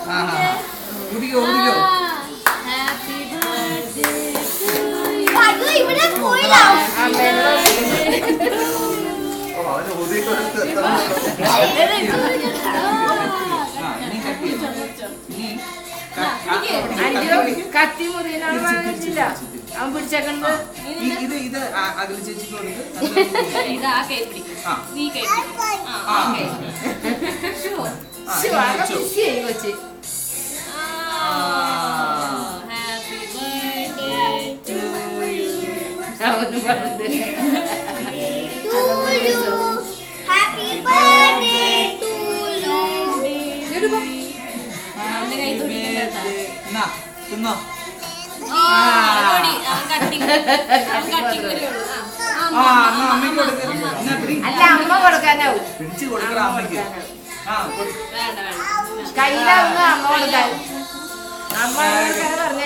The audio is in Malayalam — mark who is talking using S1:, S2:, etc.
S1: ഊതിക്കോ ഊതിക്കോ.
S2: ഹാപ്പി ബർത്ത്ഡേ ഇവിടെ പോയില്ല.
S1: അവന് ഊതിയിട്ട്
S3: കത്തി മുറിയിലാണ് വാങ്ങിച്ചില്ല. അവൻ പിടിച്ചേക്കണ്ട്.
S1: ഇത് അകല് ചേച്ചിക്ക് കൊടുത്ത്
S3: കൊച്ചി. അവന് പറഞ്ഞത്
S1: തിന്നോ.
S3: അല്ല അമ്മ കൊടുക്കാനാവും.
S1: പിടിച്ചു കൊടുക്കണം അമ്മയ്ക്ക്.
S3: കയ്യിലാവുന്ന അമ്മ കൊടുക്കാൻ. അമ്മ പറഞ്ഞ